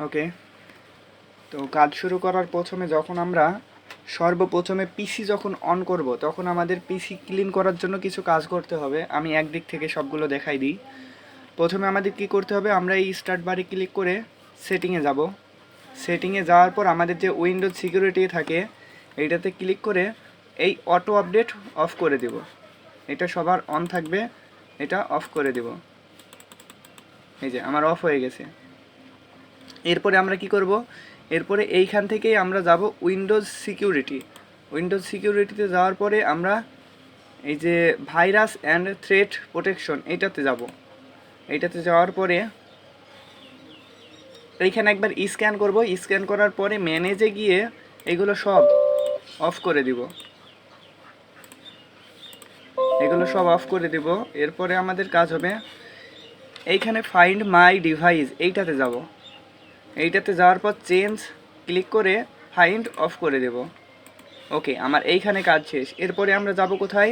ওকে, তো কাজ শুরু করার যখন আমরা সর্বপ্রথমে পিসি যখন অন করব তখন আমাদের পিসি ক্লিন করার জন্য কিছু কাজ করতে হবে। আমি একদিক থেকে সবগুলো দেখাই দিই। প্রথমে আমাদের কি করতে হবে, আমরা এই স্টার্ট বারে ক্লিক করে সেটিংয়ে যাব। সেটিংয়ে যাওয়ার পর আমাদের যে উইন্ডোজ সিকিউরিটি থাকে এইটাতে ক্লিক করে এই অটো আপডেট অফ করে দেব। এটা সবার অন থাকবে, এটা অফ করে দেব। এই যে আমার অফ হয়ে গেছে। এরপরে আমরা কি করব, এরপরে এইখান থেকেই আমরা যাব উইন্ডোজ সিকিউরিটি। উইন্ডোজ সিকিউরিটিতে যাওয়ার পরে আমরা এই যে ভাইরাস অ্যান্ড থ্রেট প্রোটেকশন এইটাতে যাব। এইটাতে যাওয়ার পরে এইখানে একবার স্ক্যান করব। স্ক্যান করার পরে ম্যানেজে গিয়ে এগুলো সব অফ করে দিব। এগুলো সব অফ করে দিব। এরপরে আমাদের কাজ হবে এইখানে ফাইন্ড মাই ডিভাইস এইটাতে যাব। এইটাতে যাওয়ার পর চেঞ্জ ক্লিক করে ফাইন্ড অফ করে দেব। ওকে, আমার এইখানে কাজ শেষ। এরপরে আমরা যাব কোথায়,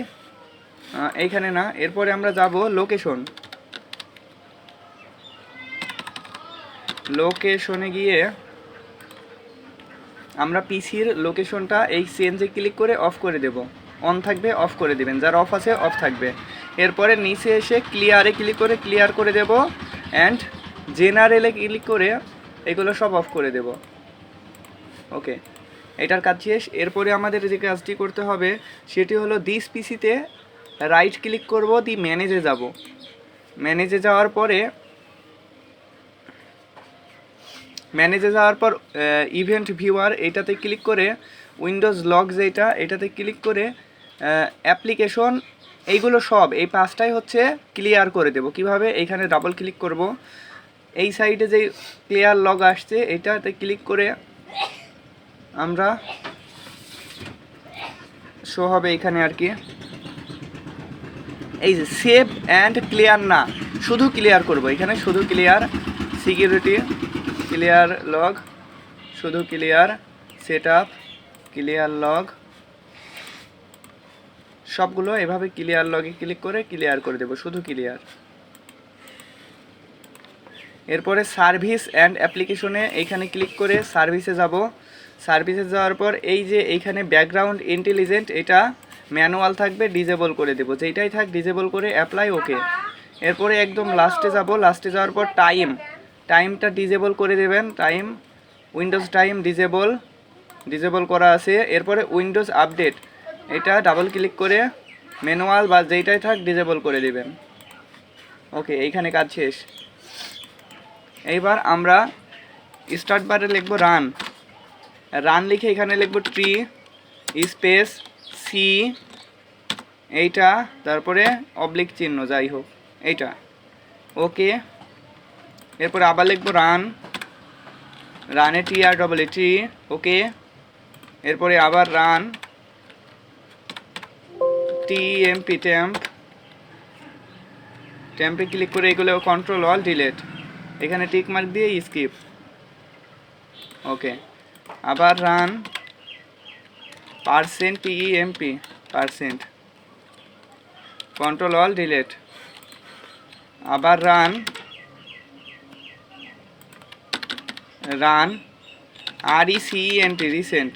এইখানে না, এরপরে আমরা যাব লোকেশন। লোকেশনে গিয়ে আমরা পিসির লোকেশনটা এই চেঞ্জে ক্লিক করে অফ করে দেব। অন থাকবে অফ করে দেবেন, যার অফ আছে অফ থাকবে। এরপরে নিচে এসে ক্লিয়ারে ক্লিক করে ক্লিয়ার করে দেব অ্যান্ড জেনারেলে ক্লিক করে এগুলো সব অফ করে দেব। ওকে, এটার কাজ শেষ। এরপরে আমাদের যে কাজটি করতে হবে সেটি হলো দিস পিসিতে রাইট ক্লিক করব, দি ম্যানেজে যাব। ম্যানেজে যাওয়ার পরে ইভেন্ট ভিউয়ার এইটাতে ক্লিক করে উইন্ডোজ লগস এটাতে ক্লিক করে অ্যাপ্লিকেশন এইগুলো সব এই পাঁচটাই হচ্ছে ক্লিয়ার করে দেব। কিভাবে, এইখানে ডাবল ক্লিক করব, এই সাইডে যে ক্লিয়ার লগ আসছে এটাতে ক্লিক করে আমরা শো হবে এখানে আর কি। এই যে সেভ অ্যান্ড ক্লিয়ার না, শুধু ক্লিয়ার করব। এখানে শুধু ক্লিয়ার সিকিউরিটি ক্লিয়ার লগ, শুধু clear set up clear log, সবগুলো এভাবে ক্লিয়ার লগে ক্লিক করে ক্লিয়ার করে দেব, শুধু ক্লিয়ার। এরপরে সার্ভিস অ্যান্ড অ্যাপ্লিকেশনে এইখানে ক্লিক করে সার্ভিসে যাব। সার্ভিসে যাওয়ার পর এই যে এইখানে ব্যাকগ্রাউন্ড ইন্টেলিজেন্ট এটা ম্যানুয়াল থাকবে, ডিজেবল করে দেব। যেইটাই থাক ডিজেবল করে অ্যাপ্লাই। ওকে, এরপরে একদম লাস্টে যাব। লাস্টে যাওয়ার পর টাইমটা ডিজেবল করে দেবেন। টাইম উইন্ডোজ টাইম ডিজেবল করা আছে। এরপরে উইন্ডোজ আপডেট এটা ডাবল ক্লিক করে ম্যানুয়াল বা যেইটাই থাক ডিজেবল করে দেবেন। ওকে, এইখানে কাজ শেষ। এইবার আমরা স্টার্ট বারে লিখব রান লিখে এখানে লিখব ট্রি স্পেস সি এইটা, তারপরে অবলিক চিহ্ন যাই হোক এইটা। ওকে, এরপরে আবার লিখব রানে TREE। ওকে, এরপরে আবার রান টেম্পে ক্লিক করে এগুলো কন্ট্রোল অল ডিলেট, এখানে টিক মার্ক দিয়ে স্কিপ। ওকে, আবার run %PEMP control all delete, আবার run RECENT recent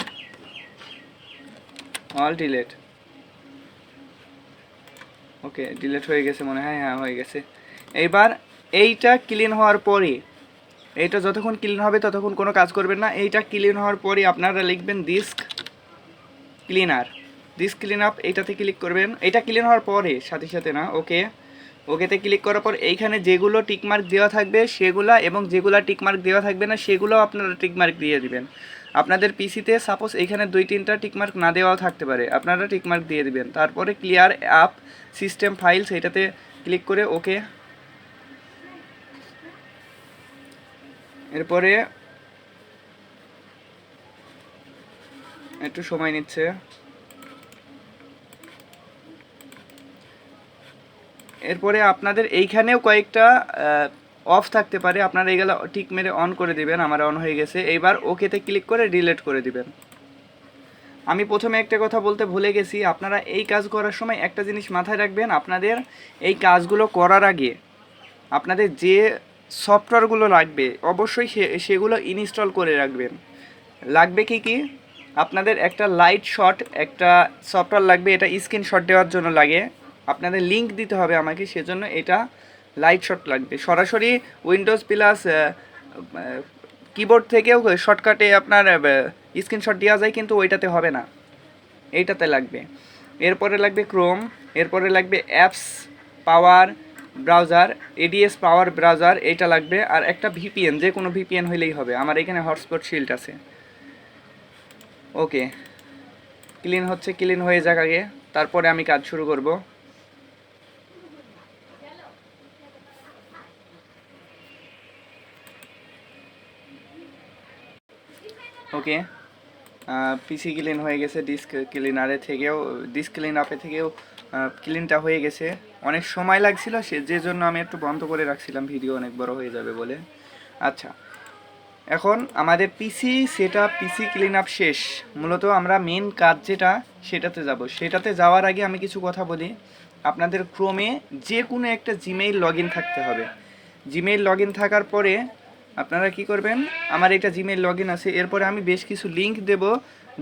all delete. Okay, delete হয়ে গেছে মনে হয়, হ্যাঁ হয়ে গেছে। এইবার এইটা ক্লিন হওয়ার পরে, এইটা যতক্ষণ ক্লিন হবে ততক্ষণ কোনো কাজ করবেন না। এইটা ক্লিন হওয়ার পরে আপনারা লিখবেন ডিস্ক ক্লিন আপ এইটাতে ক্লিক করবেন। এটা ক্লিন হওয়ার পরে সাথে সাথে না। ওকেতে ক্লিক করার পর এইখানে যেগুলো টিকমার্ক দেওয়া থাকবে সেগুলা, এবং যেগুলো টিকমার্ক দেওয়া থাকবে না সেগুলো আপনারা টিকমার্ক দিয়ে দিবেন। আপনাদের পিসিতে সাপোজ এইখানে 2-3টা টিকমার্ক না দেওয়াও থাকতে পারে, আপনারা টিকমার্ক দিয়ে দিবেন। তারপরে ক্লিয়ার অ্যাপ সিস্টেম ফাইলস এটাতে ক্লিক করে ওকে। এরপরে একটু সময় নিচ্ছে। এরপরে আপনাদের এইখানেও কয়েকটা অফ থাকতে পারে, আপনারা এইগুলো টিক মেরে অন করে দিবেন। আমার অন হয়ে গেছে। এইবার ওকেতে ক্লিক করে ডিলিট করে দিবেন। আমি প্রথমে একটা কথা বলতে ভুলে গেছি, আপনারা এই কাজ করার সময় একটা জিনিস মাথায় রাখবেন, আপনাদের এই কাজগুলো করার আগে আপনাদের যে সফটওয়্যারগুলো লাগবে, অবশ্যই সেগুলো ইনস্টল করে রাখবেন। লাগবে কি কি, আপনাদের একটা লাইট শট একটা সফটওয়্যার লাগবে, এটা স্ক্রিনশট দেওয়ার জন্য লাগে, আপনাদের লিঙ্ক দিতে হবে আমাকে, সেজন্য এটা লাইট শট লাগবে। সরাসরি উইন্ডোজ প্লাস কিবোর্ড থেকেও শর্টকাটে আপনার স্ক্রিনশট দেওয়া যায়, কিন্তু ওইটাতে হবে না, এইটাতে লাগবে। এরপরে লাগবে ক্রোম, এরপরে লাগবে অ্যাপস পাওয়ার ব্রাউজার, এডিএস পাওয়ার ব্রাউজার, এইটা লাগবে। আর একটা ভিপিএন, যে কোনো ভিপিএন হলেই হবে, আমার এখানে হটস্পট শিল্ড আছে। ওকে, ক্লিন হচ্ছে, ক্লিন হয়ে যাক আগে, তারপরে আমি কাজ শুরু করব। ওকে, পিসি ক্লিন হয়ে গেছে, ডিস্ক ক্লিনারে থেকেও, ডিস্ক ক্লিন আপে থেকেও ক্লিনটা হয়ে গেছে। অনেক সময় লাগছিল, যে জন্য আমি একটু বন্ধ করে রাখছিলাম, ভিডিও অনেক বড় হয়ে যাবে বলে। আচ্ছা, এখন আমাদের পিসি সেটআপ, পিসি ক্লিন আপ শেষ। মূলত আমরা মেন কাজ যেটা, সেটাতে যাব। সেটাতে যাওয়ার আগে আমি কিছু কথা বলি। আপনাদের ক্রোমে যে কোনো একটা জিমেইল লগ ইন থাকতে হবে। জিমেইল লগ ইন থাকার পরে আপনারা কি করবেন, আমার এটা জিমেইল লগ ইন আছে, এরপরে আমি বেশ কিছু লিঙ্ক দেব,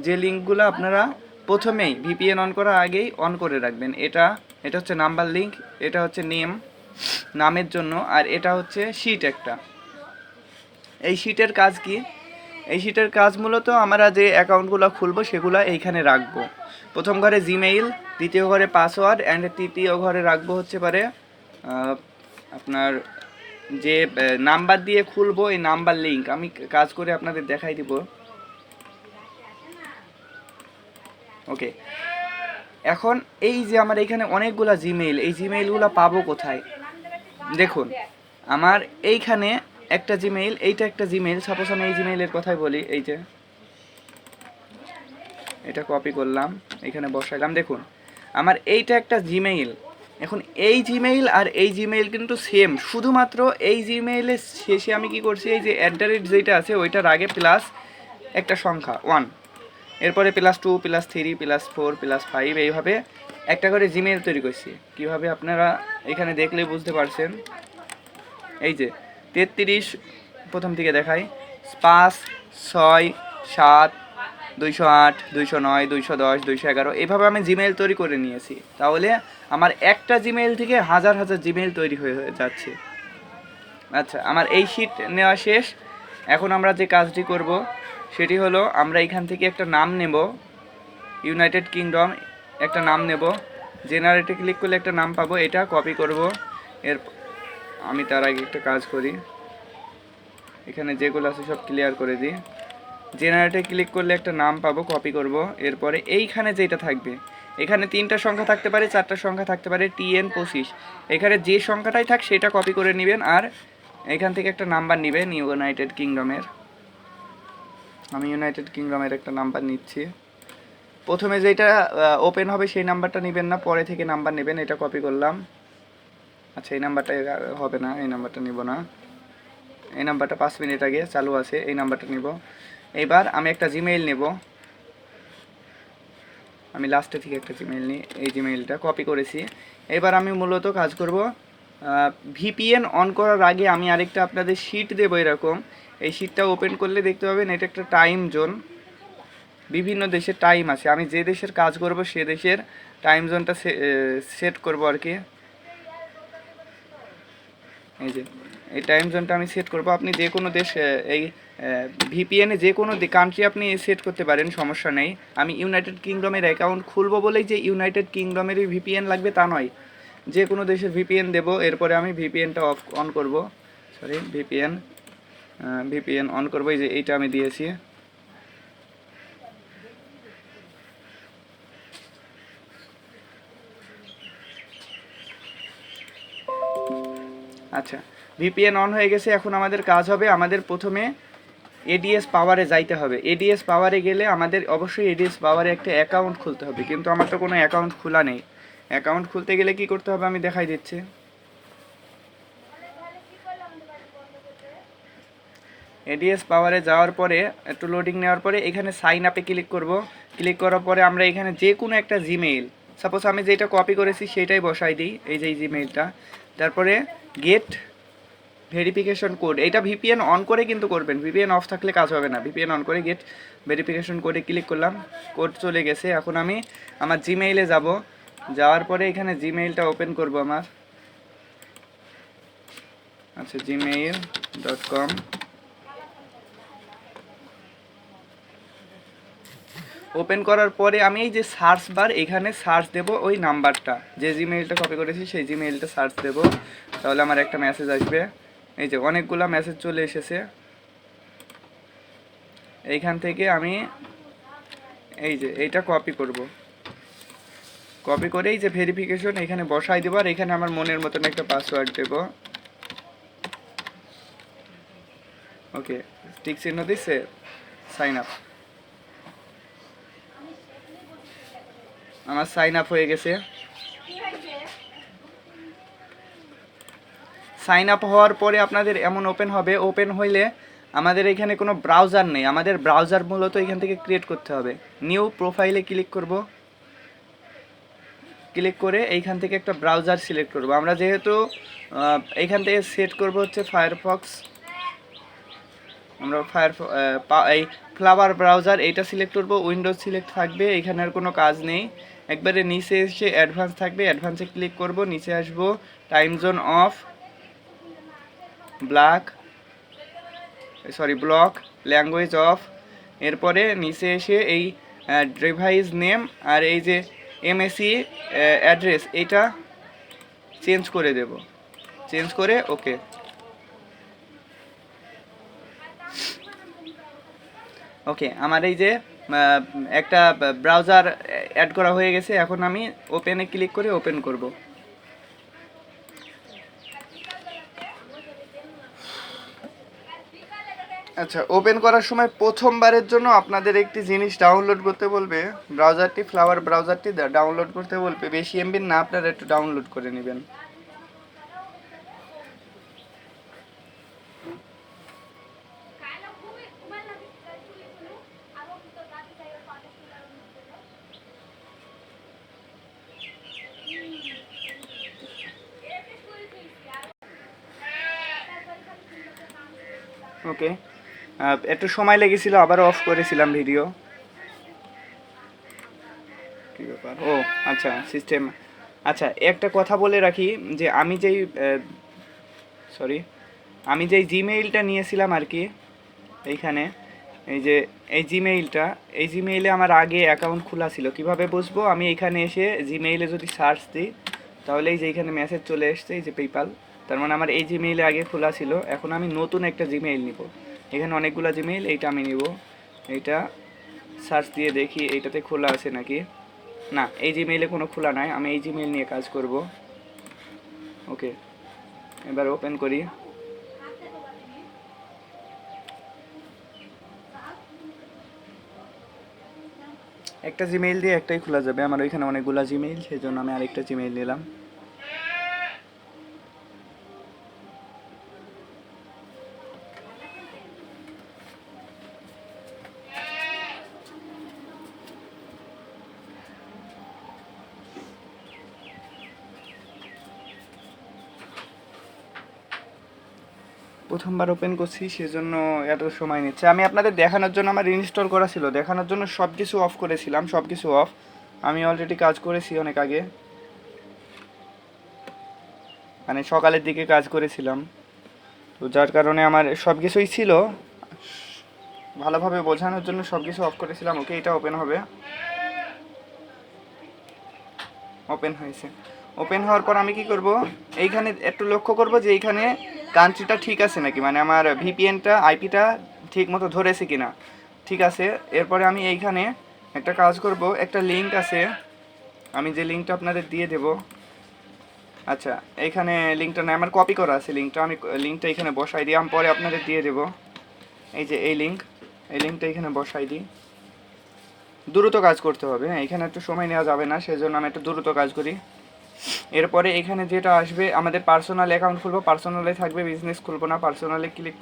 যে লিঙ্কগুলো আপনারা প্রথমেই ভিপিএন অন করার আগেই অন করে রাখবেন। এটা হচ্ছে নাম্বার লিঙ্ক, এটা হচ্ছে নামের জন্য, আর এটা হচ্ছে শিট একটা। এই শিটের কাজ কি, এই শিটের কাজ মূলত আমরা যে অ্যাকাউন্টগুলো খুলবো সেগুলো এইখানে রাখবো। প্রথম ঘরে জিমেইল, দ্বিতীয় ঘরে পাসওয়ার্ড, অ্যান্ড তৃতীয় ঘরে রাখবো হচ্ছে পারে আপনার যে নাম্বার দিয়ে খুলবো, এই নাম্বার লিঙ্ক আমি কাজ করে আপনাদের দেখাই দিব। ওকে, এখন এই যে আমার এখানে অনেকগুলা জিমেইল, এই জিমেইলগুলো পাবো কোথায়? দেখুন, আমার এইখানে একটা জিমেইল, এইটা একটা জিমেইল। সাপোজ আমি এই জিমেইলের কথাই বলি, এই যে এটা কপি করলাম, এখানে বসাইলাম। দেখুন, আমার এইটা একটা জিমেইল। এখন এই জিমেইল আর এই জিমেইল কিন্তু সেম, শুধুমাত্র এই জিমেইলের শেষে আমি কি করছি, এই যে @ যেটা আছে ওইটার আগে প্লাস একটা সংখ্যা 1, এরপরে +2 +3 +4 +5, এইভাবে একটা করে জিমেইল তৈরি করছি। কিভাবে আপনারা এখানে দেখলেই বুঝতে পারছেন। এই যে 33 প্রথম থেকে দেখাই, 5 6 7 208 209 210 211, এইভাবে আমি জিমেইল তৈরি করে নিয়েছি। তাহলে আমার একটা জিমেইল থেকে হাজার হাজার জিমেইল তৈরি হয়ে যাচ্ছে। আচ্ছা, আমার এই শিট নেওয়া শেষ। এখন আমরা যে কাজটি করব সেটি হলো, আমরা এখান থেকে একটা নাম নেব, ইউনাইটেড কিংডম একটা নাম নেব। জেনারেটে ক্লিক করলে একটা নাম পাবো, এটা কপি করব। এর আমি তার আগে একটা কাজ করি, এখানে যেগুলো আছে সব ক্লিয়ার করে দিই। জেনারেটে ক্লিক করলে একটা নাম পাবো, কপি করব। এরপরে এইখানে যেটা থাকবে, এখানে 3টা সংখ্যা থাকতে পারে, 4টা সংখ্যা থাকতে পারে, TN25, এখানে যে সংখ্যাটাই থাক সেটা কপি করে নেবেন। আর এখান থেকে একটা নাম্বার নেবেন ইউনাইটেড কিংডমের। আমি ইউনাইটেড কিংডমের একটা নাম্বার নিচ্ছি। প্রথমে যেটা ওপেন হবে সেই নাম্বারটা নেবেন না, পরে থেকে নাম্বার নেবেন। এটা কপি করলাম। আচ্ছা, এই নাম্বারটা হবে না, এই নাম্বারটা নিব না। এই নাম্বারটা 5 মিনিট আগে চালু আছে, এই নাম্বারটা নিব। এইবার আমি একটা জিমেইল নেব, আমি লাস্টে থেকে একটা জিমেইল নিই, এই জিমেইলটা কপি করেছি। এবার আমি মূলত কাজ করব, ভিপিএন অন করার আগে আমি আরেকটা আপনাদের শিট দেবো এরকম। এই শিটটা ওপেন করলে দেখতে পাবেন এটা একটা টাইম জোন, বিভিন্ন দেশের টাইম আছে। আমি যে দেশের কাজ করব সে দেশের টাইম জোনটা সেট করব আর কি। এই যে এই টাইম জোনটা আমি সেট করব। আপনি যে কোনো দেশ, এই ভিপিএনে যে কোনো কান্ট্রি আপনি সেট করতে পারেন, সমস্যা নেই। আমি ইউনাইটেড কিংডমের অ্যাকাউন্ট খুলবো বলেই যে ইউনাইটেড কিংডমেরই ভিপিএন লাগবে তা নয়, যে কোনো দেশের ভিপিএন দেব। এরপরে আমি ভিপিএনটা অন করব, সরি ভিপিএন অন করবো। এই যে এইটা আমি দিয়েছি। আচ্ছা, ভিপিএন অন হয়ে গেছে। এখন আমাদের কাজ হবে, আমাদের প্রথমে এডিএস পাওয়ারে যাইতে হবে। এডিএস পাওয়ারে গেলে আমাদের অবশ্যই এডিএস পাওয়ারে একটা অ্যাকাউন্ট খুলতে হবে, কিন্তু আমার তো কোনো অ্যাকাউন্ট খোলা নেই। অ্যাকাউন্ট খুলতে গেলে কি করতে হবে আমি দেখাই দিচ্ছি। এডিএস পাওয়ারে যাওয়ার পরে একটু লোডিং নেওয়ার পরে এখানে সাইন আপে ক্লিক করব। ক্লিক করার পরে আমরা এখানে যে কোনো একটা জিমেইল, সাপোজ আমি যেটা কপি করেছি সেটাই বসাই দিই, এই যে এই জিমেইলটা। তারপরে গেট ভেরিফিকেশন কোড, এটা ভিপিএন অন করে কিন্তু করবেন, ভিপিএন অফ থাকলে কাজ হবে না। ভিপিএন অন করে গেট ভেরিফিকেশন কোডে ক্লিক করলাম, কোড চলে গেছে। এখন আমি আমার জিমেইলে যাব, যাওয়ার পরে এখানে জিমেইলটা ওপেন করব আমার। আচ্ছা, gmail.com। ওপেন করার পরে আমি এই যে সার্চ বার, এখানে সার্চ দেব ওই নাম্বারটা, যে জিমেইলটা কপি করেছি সেই জিমেইলটা সার্চ দেব, তাহলে আমার একটা মেসেজ আসবে। এই যে অনেকগুলো মেসেজ চলে এসেছে। এইখান থেকে আমি এই যে এইটা কপি করব, কপি করে এই যে ভেরিফিকেশন এখানে বসাই দেবো, আর এখানে আমার মনের মতন একটা পাসওয়ার্ড দেব। ওকে, টিক চিহ্ন দিচ্ছে, সাইন আপ। আমার সাইন আপ হয়ে গেছে। সাইন আপ হওয়ার পরে আপনাদের এমন ওপেন হবে, ওপেন হইলে আমাদের এখানে কোনো ব্রাউজার নেই, আমাদের ব্রাউজার মূলত এখান থেকে ক্রিয়েট করতে হবে। নিউ প্রোফাইলে ক্লিক করব, ক্লিক করে এইখান থেকে একটা ব্রাউজার সিলেক্ট করব। আমরা যেহেতু এইখান থেকে সেট করব হচ্ছে ফায়ারফক্স, আমরা এই ফ্লাভার ব্রাউজার এইটা সিলেক্ট করব। উইন্ডোজ সিলেক্ট থাকবে, এখানে আর কোনো কাজ নেই। একবারে নিচে এসে অ্যাডভান্স থাকবে, অ্যাডভান্সে ক্লিক করব, নিচে আসব, time zone of, block language of. এরপরে নিচে এসে এই ডিভাইস নেম আর এই যে এমএসি অ্যাড্রেস এইটা চেঞ্জ করে দেব, চেঞ্জ করে ওকে। ওকে, আমার এই যে একটা ব্রাউজার অ্যাড করা হয়ে গেছে। এখন আমি ওপেনে ক্লিক করে ওপেন করব। আচ্ছা, ওপেন করার সময় প্রথমবারের জন্য আপনাদের একটি জিনিস ডাউনলোড করতে বলবে, ব্রাউজারটি ফ্লাওয়ার ব্রাউজারটি ডাউনলোড করতে বলবে। বেশি এমবির না, আপনারা একটু ডাউনলোড করে নেবেন। ওকে, একটু সময় লেগেছিল, আবার অফ করেছিলাম ভিডিও। কী ব্যাপার? ও আচ্ছা, সিস্টেম। আচ্ছা, একটা কথা বলে রাখি যে আমি যেই জিমেইলটা নিয়েছিলাম আর কি, এইখানে এই যে এই জিমেইলে আমার আগে অ্যাকাউন্ট খোলা ছিল। কিভাবে বুঝবো? আমি এখানে এসে জিমেইলে যদি সার্চ দিই, তাহলে এই যে এইখানে মেসেজ চলে এসছে, এই যে পেপ্যাল, তার মানে আমার এই জিমেইলে আগে খোলা ছিল। এখন আমি নতুন একটা জিমেইল নিব, এখানে অনেকগুলো জিমেইল, এইটা আমি নিব। এইটা সার্চ দিয়ে দেখি এইটাতে খোলা আছে নাকি। না, এই জিমেইলে কোনো খোলা নাই, আমি এই জিমেইল নিয়ে কাজ করব। ওকে, এবার ওপেন করি। একটা জিমেইল দিয়ে একটাই খোলা যাবে, আমার ওইখানে অনেকগুলো জিমেইল, সেই জন্য আমি আরেকটা জিমেইল নিলাম। প্রথমবার ওপেন করছি, সেজন্য এত সময় নিচ্ছে। আমি আপনাদের দেখানোর জন্য, আমার ইনস্টল করা ছিল, দেখানোর জন্য সব কিছু অফ করেছিলাম, সব কিছু অফ। আমি অলরেডি কাজ করেছি অনেক আগে, মানে সকালের দিকে কাজ করেছিলাম, তো যার কারণে আমার সব কিছুই ছিল। ভালোভাবে বোঝানোর জন্য সব কিছু অফ করেছিলাম। ওকে, এটা ওপেন হবে। ওপেন হয়েছে। ওপেন হওয়ার পর আমি কি করব, এইখানে একটু লক্ষ্য করব যে এইখানে কান্ট্রিটা ঠিক আছে নাকি, মানে আমার ভিপিএনটা আইপিটা ঠিক মতো ধরেছে কিনা। ঠিক আছে, এরপরে আমি এইখানে একটা কাজ করব, একটা লিঙ্ক আছে, আমি যে লিঙ্কটা আপনাদের দিয়ে দেব। আচ্ছা, এইখানে লিঙ্কটা না, আমার কপি করা আছে লিঙ্কটা, আমি লিঙ্কটা এখানে বসাই দিই, আমি পরে আপনাদের দিয়ে দেব। এই যে এই লিঙ্কটা এখানে বসাই দিই। দ্রুত কাজ করতে হবে, হ্যাঁ, এখানে একটু সময় নেওয়া যাবে না, সেজন্য আমি একটু দ্রুত কাজ করি। এরপরে এখানে যেটা আসবে, আমাদের পার্সোনাল অ্যাকাউন্ট খুলবো, পার্সোনালে থাকবে, বিজনেস খুলবো না, পার্সোনালে ক্লিক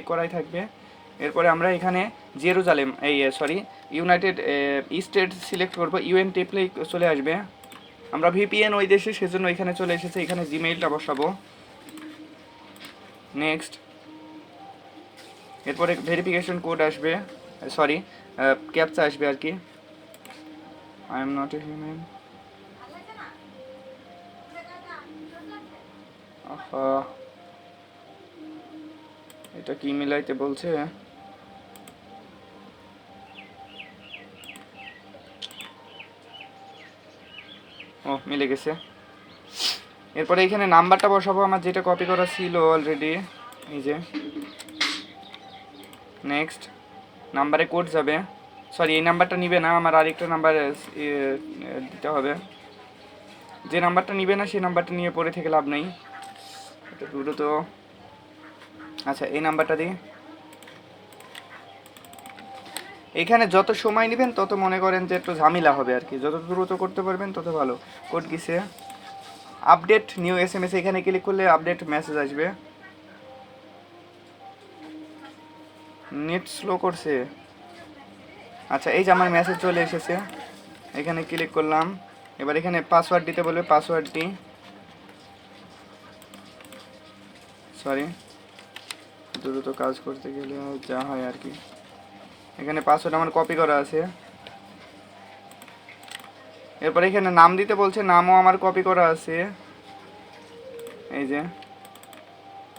করাই থাকবে। এরপরে আমরা এখানে জেরুজালেম ইউনাইটেড স্টেট সিলেক্ট করবো, ইউএন টেপলে চলে আসবে। আমরা ভিপিএন ওই দেশে, সেজন্য এখানে চলে এসেছে। এখানে জিমেইলটা বসাবো, নেক্সট। এরপরে ভেরিফিকেশন কোড আসবে, সরি ক্যাপচা আসবে আর কি। I am not a human. এটা কি মিলাইতে বলছে? ও মিলে গেছে। এরপরে এখানে নাম্বারটা বসাবো আমার, যেটা কপি করা ছিল অলরেডি, এই যে। নেক্সট, নাম্বারে কোড যাবে, সরি এই নাম্বারটা নিবে না, আমার আরেকটা নাম্বার দিতে হবে। যে নাম্বারটা নিবে না সেই নাম্বারটা নিয়ে পড়ে থেকে লাভ নেই, এটা দ্রুত। আচ্ছা এই নাম্বারটা দিই। এখানে যত সময় নেবেন তত মনে করেন যে একটু ঝামেলা হবে আর কি, যত দ্রুত করতে পারবেন তত ভালো। কোড কিসে? আপডেট নিউ SMS, এখানে ক্লিক করলে আপডেট মেসেজ আসবে। নেট স্লো করছে। আচ্ছা এই যে আমার মেসেজ চলে এসেছে, এখানে ক্লিক করলাম। এবার এখানে পাসওয়ার্ড দিতে বলবে, পাসওয়ার্ড দিই। সরি, দ্রুত কাজ করতে গেলে যা হয় আর কি। এখানে পাসওয়ার্ড আমার কপি করা আছে। এরপর এখানে নাম দিতে বলছে, নামও আমার কপি করা আছে, এই যে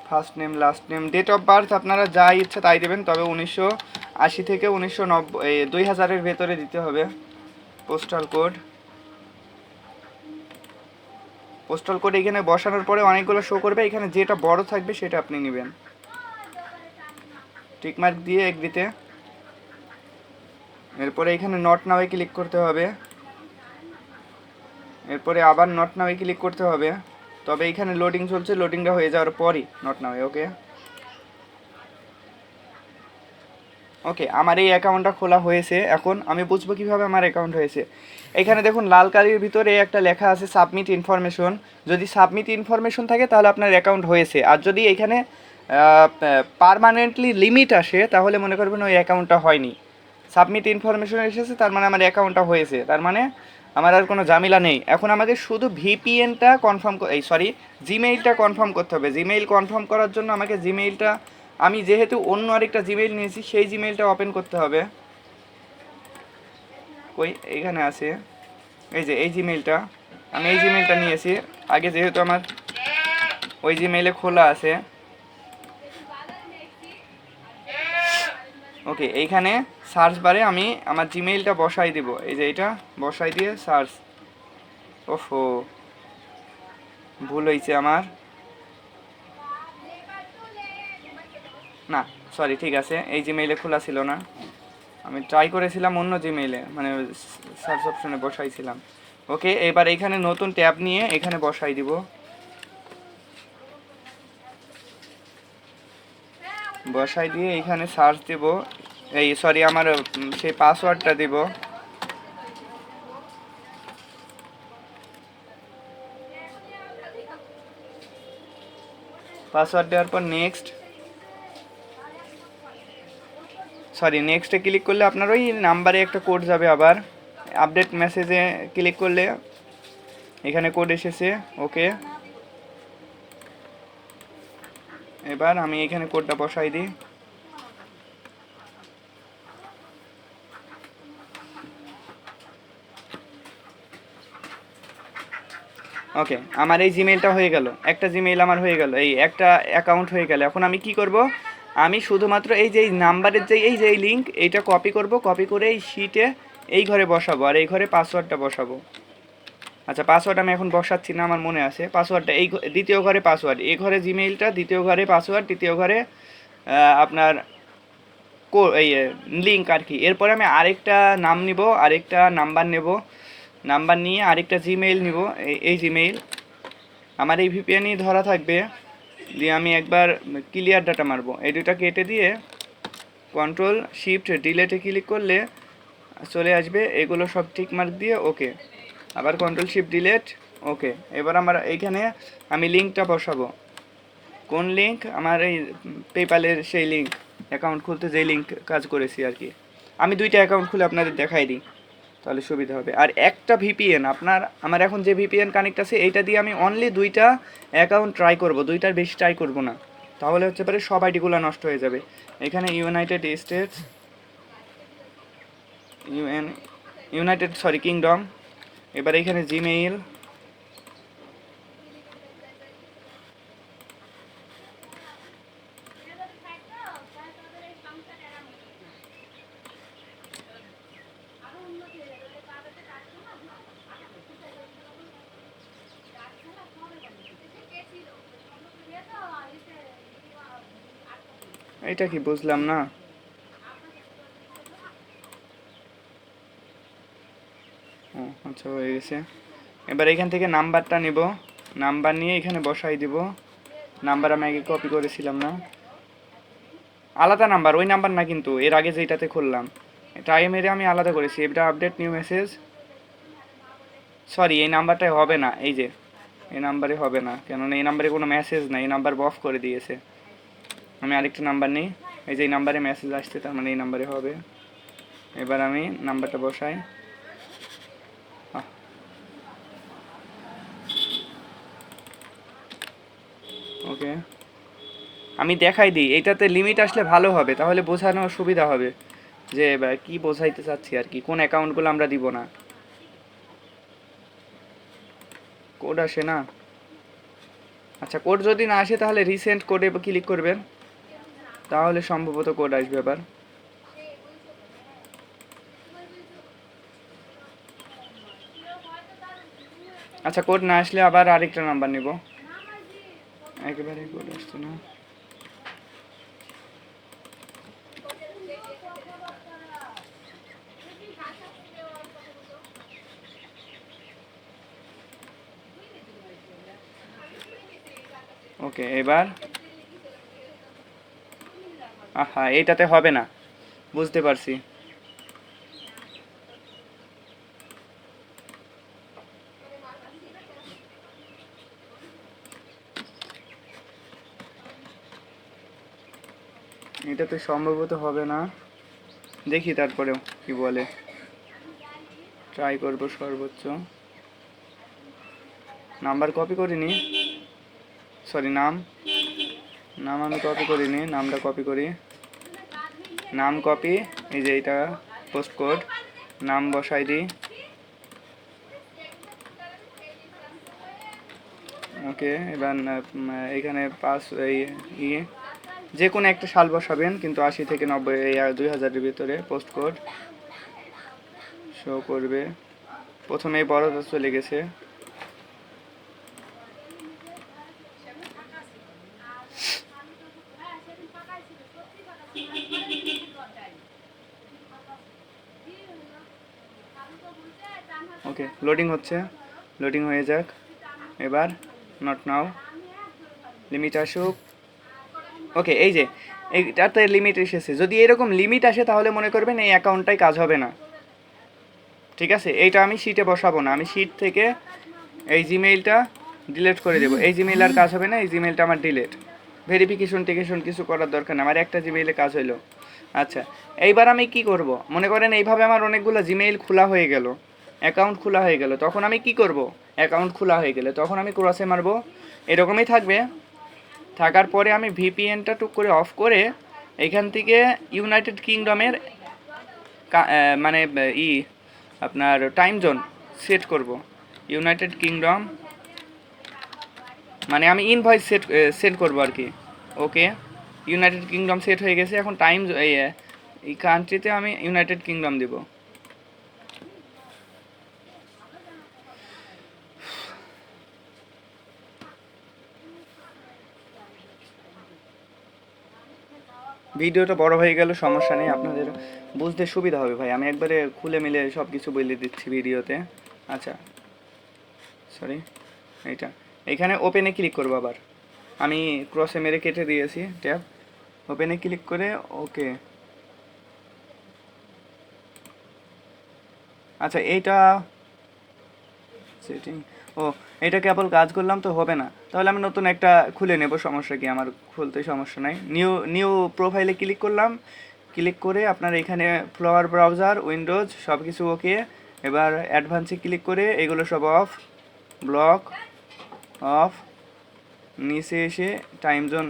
first name last name. Date of birth আপনারা যা ইচ্ছা তাই দেবেন, তবে 1980 থেকে 1990 2000-এর ভেতরে দিতে হবে। পোস্টাল কোড, পোস্টাল কোড এখানে বসানোর পরে অনেকগুলো শো করবে, এখানে যেটা বড় থাকবে সেটা আপনি নেবেন। টিকমার্ক দিয়ে এগ্রিতে। এরপরে এখানে নট নাওয়ে ক্লিক করতে হবে। এরপরে আবার নট নাওয়ে ক্লিক করতে হবে, তবে এখানে লোডিং চলছে, লোডিংটা হয়ে যাওয়ার পরই নট নাওয়ে। ওকে ওকে, আমার এই অ্যাকাউন্টটা খোলা হয়েছে। এখন আমি বুঝবো কীভাবে আমার অ্যাকাউন্ট হয়েছে। এখানে দেখুন লাল কালির ভিতরে একটা লেখা আছে সাবমিট ইনফরমেশন। যদি সাবমিট ইনফরমেশন থাকে তাহলে আপনার অ্যাকাউন্ট হয়েছে, আর যদি এখানে পারমানেন্টলি লিমিট আসে তাহলে মনে করবেন ওই অ্যাকাউন্টটা হয়নি। সাবমিট ইনফরমেশন এসেছে তার মানে আমার অ্যাকাউন্টটা হয়েছে, তার মানে আমার আর কোনো ঝামেলা নেই। এখন আমাদের শুধু ভিপিএনটা কনফার্ম, সরি জিমেইলটা কনফার্ম করতে হবে। জিমেইল কনফার্ম করার জন্য আমাকে জিমেইলটা, আমি যেহেতু অন্য আরেকটা জিমেইল নিয়েছি সেই জিমেইলটা ওপেন করতে হবে। ওই এখানে আছে, এই যে এই জিমেইলটা, আমি এই জিমেইলটা নিয়েছি আগে, যেহেতু আমার ওই জিমেইলে খোলা আছে। ওকে, এইখানে সার্চ বারে আমি আমার জিমেইলটা বসাই দিব, এই যে এটা বসাই দিয়ে সার্চ। ওহো ভুল হয়েছে আমার, না সরি ঠিক আছে, এই জিমেইলে খোলা ছিল না, আমি ট্রাই করেছিলাম অন্য জিমেইলে, মানে সার্চ অপশনে বসাইছিলাম। ওকে, এবার এখানে নতুন ট্যাব নিয়ে এখানে বসাই দিব। বসাই দিয়ে এখানে সার্চ দেব, এই সরি আমার সেই পাসওয়ার্ডটা দেব। পাসওয়ার্ড দেওয়ার পর নেক্সট, সরি নেক্সটে ক্লিক করলে আপনার ওই নাম্বারে একটা কোড যাবে। আবার আপডেট মেসেজে ক্লিক করলে এখানে কোড এসেছে। ওকে, এবার আমি এখানে কোডটা বসাই দিই। ওকে, আমার এই জিমেইলটা হয়ে গেল, একটা জিমেইল আমার হয়ে গেল, এই একটা অ্যাকাউন্ট হয়ে গেল। এখন আমি কি করব, আমি শুধুমাত্র এই যে নাম্বারের যে এই লিঙ্ক, এইটা কপি করব, কপি করে এই শিটে এই ঘরে বসাবো, আর এই ঘরে পাসওয়ার্ডটা বসাবো। আচ্ছা পাসওয়ার্ড আমি এখন বসাচ্ছি না, আমার মনে আছে পাসওয়ার্ডটা। এই দ্বিতীয় ঘরে পাসওয়ার্ড, এই ঘরে জিমেইলটা, দ্বিতীয় ঘরে পাসওয়ার্ড, তৃতীয় ঘরে আপনার এই লিঙ্ক আর কি। এরপরে আমি আরেকটা নাম নিব, আরেকটা নাম্বার নেব, নাম্বার নিয়ে আরেকটা জিমেইল নিব, এই জিমেইল আমার এই ভিপিএনই ধরা থাকবে। দিয়ে আমি একবার ক্লিয়ার ডাটা মারবো, এই দুটা কেটে দিয়ে কন্ট্রোল শিফট ডিলেটে ক্লিক করলে চলে আসবে, এগুলো সব ঠিক মার্ক দিয়ে ওকে, আবার কন্ট্রোল শিফট ডিলেট ওকে। এবার আমার এইখানে আমি লিঙ্কটা বসাবো। কোন লিঙ্ক? আমার এই পেপ্যালের সেই লিঙ্ক, অ্যাকাউন্ট খুলতে যেই লিঙ্ক কাজ করেছি আর কি। আমি দুইটা অ্যাকাউন্ট খুলে আপনাদের দেখাই দিই, তাহলে সুবিধা হবে। আর একটা ভিপিএন আমার এখন যে ভিপিএন কানেক্ট আছে এইটা দিয়ে আমি অনলি দুইটা অ্যাকাউন্ট ট্রাই করব, দুইটার বেশি ট্রাই করব না। তাহলে হচ্ছে পারে সব আইডিগুলো নষ্ট হয়ে যাবে। এখানে ইউনাইটেড স্টেটস, ইউনাইটেড কিংডম। এবার এখানে জিমেইল, এটা কি বুঝলাম না। ও আচ্ছা, হয়ে গেছে। এবার এখান থেকে নাম্বারটা নিব, নাম্বার নিয়ে এখানে বসাই দিব। নাম্বার আমি আগে কপি করেছিলাম না, আলাদা নাম্বার, ওই নাম্বার না কিন্তু, এর আগে যেটাতে খুললাম ট্রাই মেরে আমি আলাদা করেছি। এটা আপডেট নিউ মেসেজ, এই নাম্বারটাই হবে না, এই যে এই নাম্বারে হবে না, কেননা এই নাম্বারে কোনো মেসেজ নাই, এই নাম্বার অফ করে দিয়েছে। আমি আরেকটা নাম্বার নিই, এই যে এই নাম্বারে মেসেজ আসছে, তার মানে এই নাম্বারে হবে। এবার আমি নাম্বারটা বসাই। ওকে, আমি দেখাই দিই, এইটাতে লিমিট আসলে ভালো হবে, তাহলে বোঝানোর সুবিধা হবে যে কি বোঝাইতে চাচ্ছি আর কি, কোন অ্যাকাউন্টগুলো আমরা দিব না। কোড আসে না, আচ্ছা কোড যদি না আসে তাহলে রিসেন্ট কোডে ক্লিক করবেন, তাহলে সম্ভবত কোড আসবে আবার। আচ্ছা কোড না আসলে আবার আরেকটা নাম্বার নিব, একেবারে কোড আসছে না। ওকে, এবার আহা এইটাতে হবে না, বুঝতে পারছি। এটাতে সম্ভবত হবে না, দেখি তারপরেও কি বলে, ট্রাই করব সর্বোচ্চ। নাম্বার কপি করিনি, নাম আমি কপি করিনি, নামটা কপি করি, নাম কপি, এই যে এইটা পোস্ট কোড, নাম বসাই দিই। ওকে, এবার এখানে এই যে কোনো একটা সাল বসাবেন, কিন্তু 80 থেকে 90 এই 2000-এর ভিতরে। পোস্ট কোড শো করবে, প্রথমে বড়টা চলে গেছে। ওকে, লোডিং হচ্ছে, লোডিং হয়ে যাক। এবার নট নাও, লিমিট আসুক। ওকে, এই যে এইটাতে লিমিট এসেছে, যদি এরকম লিমিট আসে তাহলে মনে করবেন এই অ্যাকাউন্টটাই কাজ হবে না, ঠিক আছে। এইটা আমি শিটে বসাবো না, আমি শিট থেকে এই জিমেইলটা ডিলিট করে দেবো, এই জিমেইল আর কাজ হবে না, এই জিমেইলটা আমার ডিলিট। ভেরিফিকেশন টিকেশন কিছু করার দরকার না, আমার একটা জিমেইলে কাজ হইলো। আচ্ছা, এইবার আমি কি করব, মনে করেন এইভাবে আমার অনেকগুলো জিমেইল খোলা হয়ে গেল, অ্যাকাউন্ট খোলা হয়ে গেল, তখন আমি কি করব, অ্যাকাউন্ট খোলা হয়ে গেলে তখন আমি ক্রসে মারবো, এরকমই থাকবে। থাকার পরে আমি ভিপিএনটা টুক করে অফ করে এখান থেকে ইউনাইটেড কিংডমের মানে আপনার টাইম জোন সেট করব। ইউনাইটেড কিংডম মানে আমি ইনভয়েস সেট করব আর কি। ওকে, ইউনাইটেড কিংডম সেট হয়ে গেছে, এখন টাইম এই কান্ট্রিতে আমি ইউনাইটেড কিংডম দিব। ভিডিওটা বড় হয়ে গেল, সমস্যা নেই, আপনাদের বুঝতে সুবিধা হবে ভাই, আমি একবারে খুলে মিলে সব কিছু বলে দিচ্ছি ভিডিওতে। আচ্ছা এইটা এইখানে ওপেনে ক্লিক করবো, আবার আমি ক্রসে মেরে কেটে দিয়েছি ট্যাব, ওপেনে ক্লিক করে। ওকে, আচ্ছা এইটা সেটিং, ও এটা কেবল কাজ করলাম তো হবে না, তাহলে আমি নতুন একটা খুলে নেব, সমস্যা কি, আমার খুলতে সমস্যা নাই। নিউ প্রোফাইলে ক্লিক করলাম, ক্লিক করে আপনার এখানে ফ্লোয়ার ব্রাউজার উইন্ডোজ সব কিছু ওকে। এবার অ্যাডভান্সে ক্লিক করে এগুলো সব অফ, ব্লক অফ, নিচে এসে time zone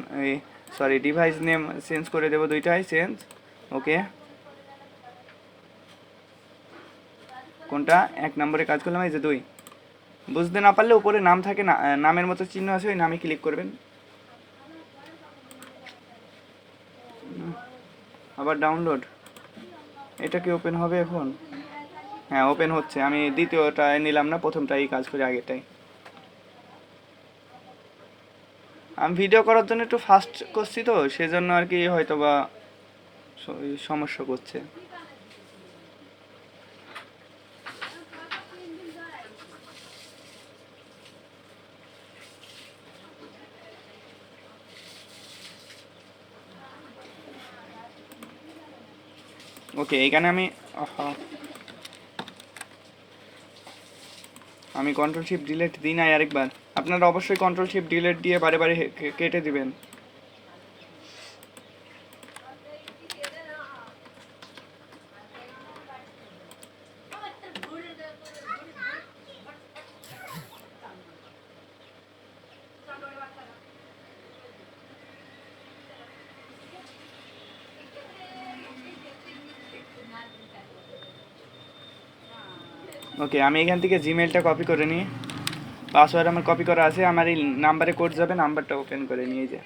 sorry device name change করে দেবো, দুইটাই চেঞ্জ। ওকে, কোনটা 1 নম্বরে কাজ করলাম, এই যে 2। বুঝতে না পারলে উপরে নাম থাকে না, নামের মতো চিহ্ন আছে, ওই নামে ক্লিক করবেন। আবার ডাউনলোড, এটা কি ওপেন হবে এখন? হ্যাঁ ওপেন হচ্ছে, আমি দ্বিতীয়টায় নিলাম না, প্রথমটাই কাজ করি, আগেরটাই। আমি ভিডিও করার জন্য একটু ফাস্ট করছি তো, সেজন্য আর কি হয়তো বা সমস্যা করছে। ওকে, এখানে আমি কন্ট্রোল শিফট ডিলিট দিই নাই আরেকবার। আপনারা অবশ্যই কন্ট্রোল শিফট ডিলিট দিয়ে বারে বারে কেটে দিবেন। ওকে, আমি এখান থেকে জিমেলটা কপি করে নিই, পাসওয়ার্ড আমার কপি করা আছে, আমার এই নাম্বারে কোড যাবে, নাম্বারটা ওপেন করে নিয়ে, যে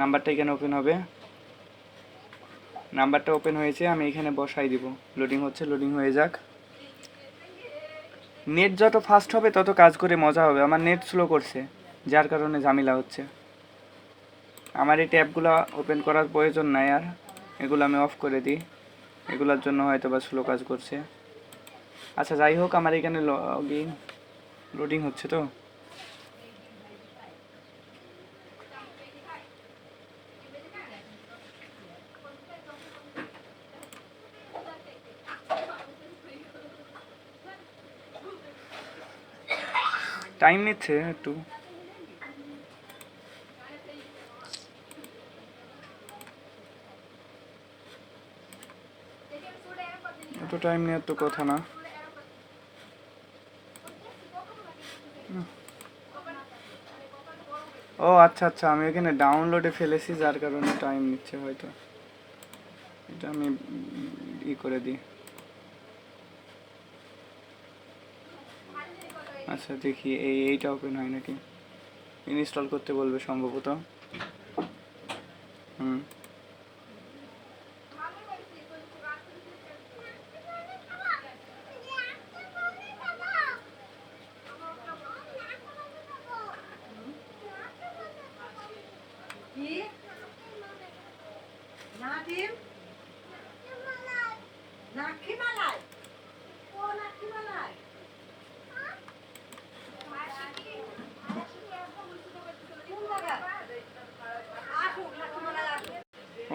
নাম্বারটা এখানে ওপেন হবে, নাম্বারটা ওপেন হয়েছে, আমি এখানে বসাই দিব। লোডিং হচ্ছে, লোডিং হয়ে যাক। নেট যত ফাস্ট হবে তত কাজ করে মজা হবে। আমার নেট স্লো করছে, যার কারণে ঝামেলা হচ্ছে। আমার এই ট্যাবগুলো ওপেন করার প্রয়োজন নাই আর, এগুলো আমি অফ করে দিই, এগুলোর জন্য হয়তো বা স্লো কাজ করছে। আচ্ছা যাই হোক, আমার এখানে লগইন লোডিং হচ্ছে তো। টাইম নিচ্ছে একটু। এত টাইম নেওয়ার তো কথা না। ও আচ্ছা আচ্ছা, আমি এখানে ডাউনলোডে ফেলেছি, যার কারণে টাইম নিচ্ছে হয়তো। এটা আমি করে দিই। আচ্ছা দেখি এইটা ওপেন হয় নাকি, ইনস্টল করতে বলবে সম্ভবত। হুম,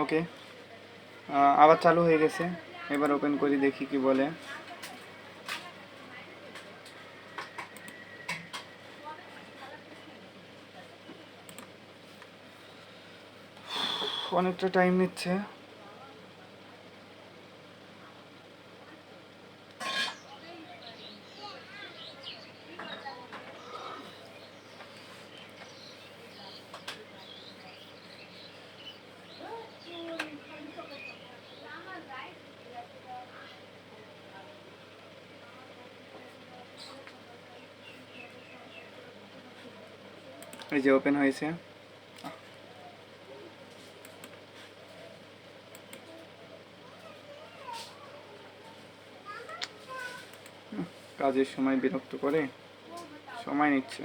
ওকে, আবার চালু হয়ে গেছে। এবার ওপেন করি, দেখি কি বলে। অনেকটা টাইম নিচ্ছে। এই যে ওপেন হয়েছে। কাজের সময় বিরক্ত করে, সময় নিচ্ছে।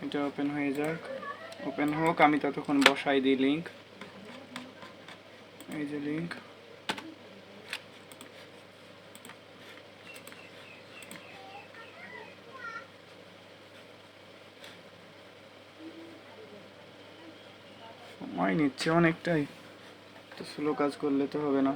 এটা ওপেন হয়ে যাক, ওপেন হোক, আমি ততক্ষণ বসাই দিই লিঙ্ক। এই যে লিঙ্ক, সময় নিচ্ছে অনেকটাই, তো স্লো কাজ করলে তো হবে না।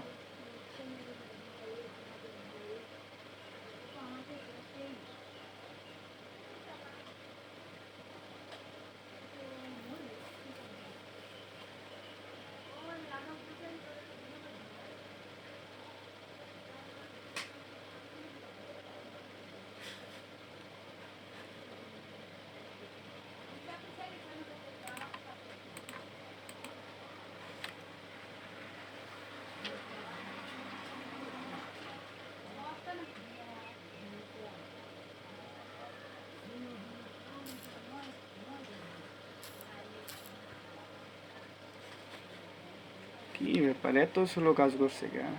কি ব্যাপার, এত স্লো কাজ করছে কেন?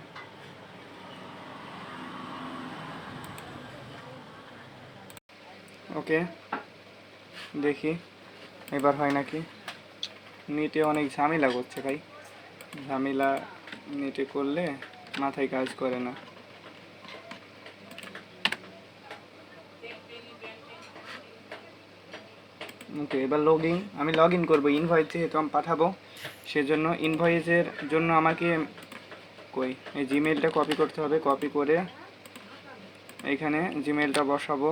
ওকে, দেখি এবার হয় নাকি। নেটে অনেক ঝামেলা করছে ভাই, ঝামেলা নেটে করলে মাথায় কাজ করে না। ওকে, এবার আমি লগ ইন করবো। ইনভয়েস যেহেতু আমি পাঠাবো, সেজন্য ইনভয়েসের জন্য আমাকে এই জিমেলটা কপি করতে হবে। কপি করে এইখানে জিমেলটা বসাবো,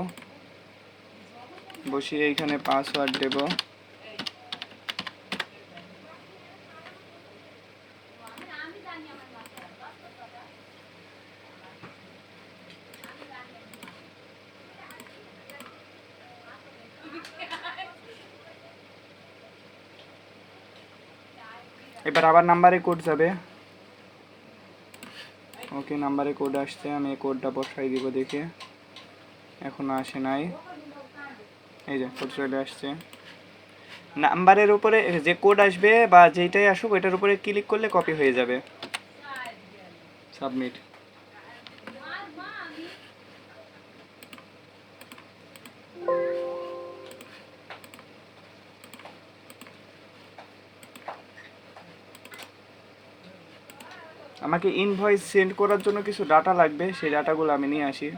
বসিয়ে এইখানে পাসওয়ার্ড দেব। এবার আবার নাম্বারে কোড যাবে। ওকে, নাম্বারে কোড আসছে, আমি কোডটা বসাই দিব। দেখে এখনো আসে নাই, এই যে কোড চলে আসছে। নাম্বারের উপরে যে কোড আসবে বা যেইটাই আসুক ওইটার উপরে ক্লিক করলে কপি হয়ে যাবে। সাবমিট। আমাকে ইনভয়েস সেন্ড করার জন্য কিছু ডাটা লাগবে, সেই ডাটাগুলো আমি নিয়ে আসি।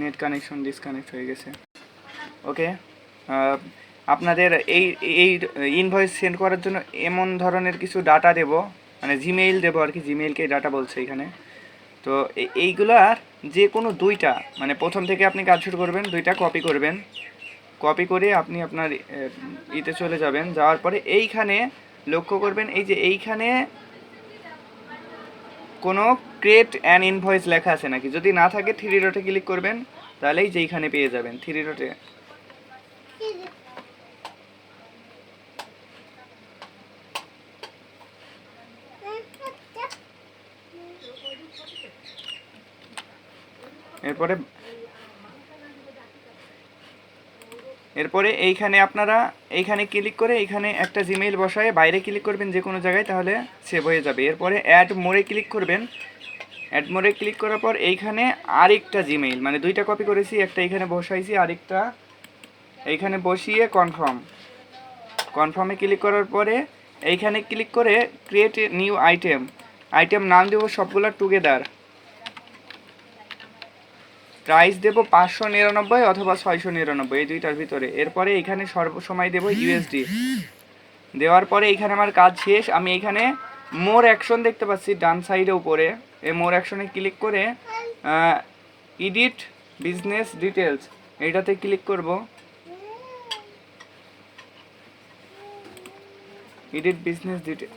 নেট কানেকশন ডিসকানেক্ট হয়ে গেছে। ওকে, আপনাদের এই এই ইনভয়েস সেন্ড করার জন্য এমন ধরনের কিছু ডাটা দেব, মানে জিমেইল দেবো আর কি, জিমেইলকে ডাটা বলছে এখানে। তো এইগুলার যে কোনো দুইটা, মানে প্রথম থেকে আপনি কাজ শুরু করবেন, দুইটা কপি করবেন। কপি করে আপনি আপনার ইতে চলে যাবেন। যাওয়ার পরে এইখানে লক্ষ্য করবেন, এই যে এইখানে কোনো ক্রিয়েট অ্যান ইনভয়েস লেখা আছে নাকি। যদি না থাকে থ্রি ডটে ক্লিক করবেন, তাহলেই যেইখানে পেয়ে যাবেন থ্রি ডটে। এরপরে এইখানে আপনারা এইখানে ক্লিক করে এইখানে একটা জিমেইল বসায় বাইরে ক্লিক করবেন যে কোনো জায়গায়, তাহলে সেভ হয়ে যাবে। এরপরে অ্যাড মোরে ক্লিক করবেন। অ্যাড মোরে ক্লিক করার পর এইখানে আরেকটা জিমেইল, মানে দুইটা কপি করেছি, একটা এইখানে বসাইছি, আরেকটা এইখানে বসিয়ে কনফার্মে ক্লিক করার পরে এইখানে ক্লিক করে ক্রিয়েট নিউ আইটেম নাম দেবো সবগুলো টুগেদার। প্রাইস দেবো 599 অথবা 699, এই দুইটার ভিতরে। এরপরে এখানে সর্বসময় দেবো ইউএসডি। দেওয়ার পরে এইখানে আমার কাজ শেষ। আমি এইখানে মোর অ্যাকশন দেখতে পাচ্ছি ডান সাইডে উপরে, এই মোর অ্যাকশনে ক্লিক করে এডিট বিজনেস ডিটেলস এইটাতে ক্লিক করব। এডিট বিজনেস ডিটেল,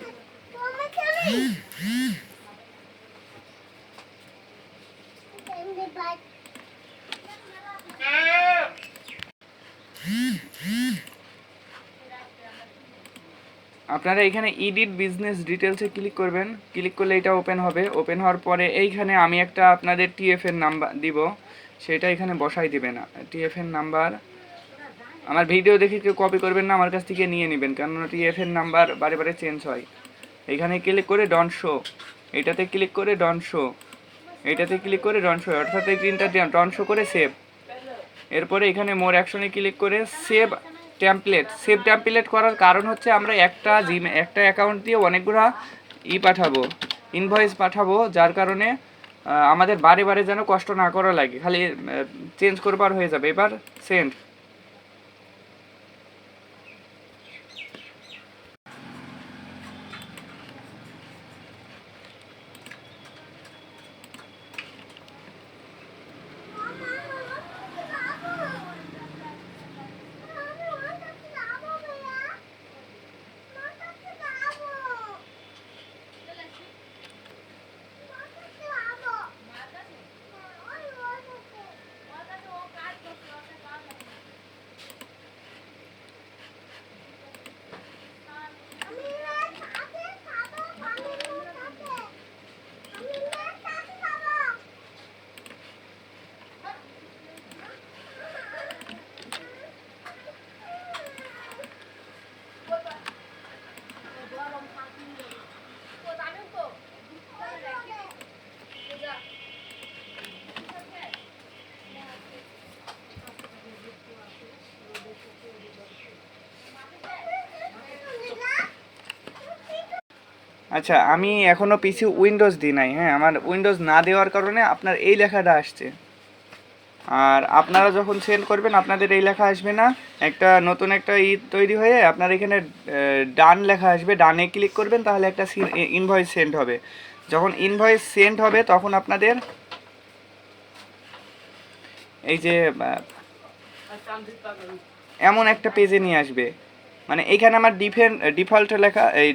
আপনারা এখানে এডিট বিজনেস ডিটেলসে ক্লিক করবেন। ক্লিক করলে এটা ওপেন হবে। ওপেন হওয়ার পরে এইখানে আমি একটা আপনাদের টিএফএর নাম্বার দিব, সেটা এখানে বসাই দিবেন। টিএফএর নাম্বার আমার ভিডিও দেখে কেউ কপি করবেন না, আমার কাছ থেকে নিয়ে নেবেন, কেননা টিএফএর নাম্বার বারে বারে চেঞ্জ হয়। এখানে ক্লিক করে ডন শো, এটাতে ক্লিক করে ডন শো, এটাতে ক্লিক করে ডন শো, অর্থাৎ এই তিনটা ডন শো করে সেভ। এরপরে এখানে মোর অ্যাকশনে ক্লিক করে সেভ টেমপ্লেট করার কারণ হচ্ছে আমরা একটা অ্যাকাউন্ট দিয়ে অনেকগুলো পাঠাবো, ইনভয়েস পাঠাবো, যার কারণে আমাদের বারে বারে যেন কষ্ট না করা লাগে, খালি চেঞ্জ করবার হয়ে যাবে। এবার সেন্ড। আচ্ছা, আমি এখনও পিসি উইন্ডোজ দিই নাই, হ্যাঁ, আমার উইন্ডোজ না দেওয়ার কারণে আপনার এই লেখাটা আসছে। আর আপনারা যখন সেন্ড করবেন আপনাদের এই লেখা আসবে না, একটা নতুন একটা তৈরি হয়ে আপনার এখানে ডান লেখা আসবে, ডানে ক্লিক করবেন তাহলে একটা ইনভয়েস সেন্ড হবে। যখন ইনভয়েস সেন্ড হবে তখন আপনাদের এই যে এমন একটা পেজে নিয়ে আসবে, মানে এইখানে আমার ডিফল্ট লেখা, এই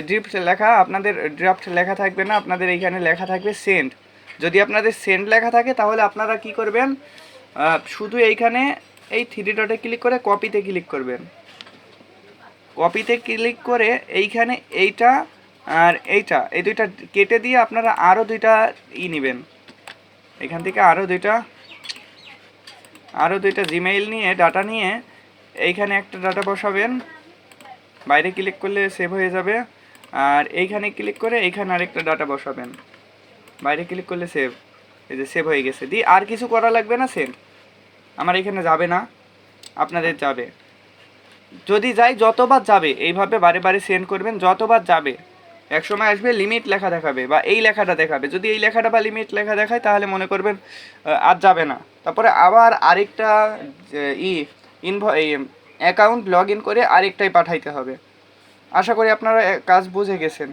ড্রিফট লেখা, আপনাদের ড্রাফট লেখা থাকবে না, আপনাদের এইখানে লেখা থাকবে সেন্ড। যদি আপনাদের সেন্ড লেখা থাকে তাহলে আপনারা কি করবেন, শুধু এইখানে এই থ্রি ডটে ক্লিক করে কপিতে ক্লিক করবেন। কপিতে ক্লিক করে এইখানে এইটা আর এইটা, এই দুইটা কেটে দিয়ে আপনারা আরও দুইটা নেবেন, এখান থেকে আরও দুইটা জিমেইল নিয়ে ডাটা নিয়ে এইখানে একটা ডাটা বসাবেন, বাইরে ক্লিক করলে সেভ হয়ে যাবে। আর এইখানে ক্লিক করে এইখানে আরেকটা ডাটা বসাবেন, বাইরে ক্লিক করলে সেভ, এই যে সেভ হয়ে গেছে। দিয়ে আর কিছু করা লাগবে না, সেন্ড। আমার এখানে যাবে না, আপনাদের যাবে। যদি যাই যতবার যাবে, এইভাবে বারে বারে সেন্ড করবেন, যতবার যাবে এক সময় আসবে লিমিট লেখা দেখাবে বা এই লেখাটা দেখাবে। যদি এই লেখাটা বা লিমিট লেখা দেখায় তাহলে মনে করবেন আর যাবে না। তারপরে আবার আরেকটা অ্যাকাউন্ট লগ ইন করে আরেকটাই পাঠাইতে হবে। আশা করি আপনারা কাজ বুঝে গেছেন।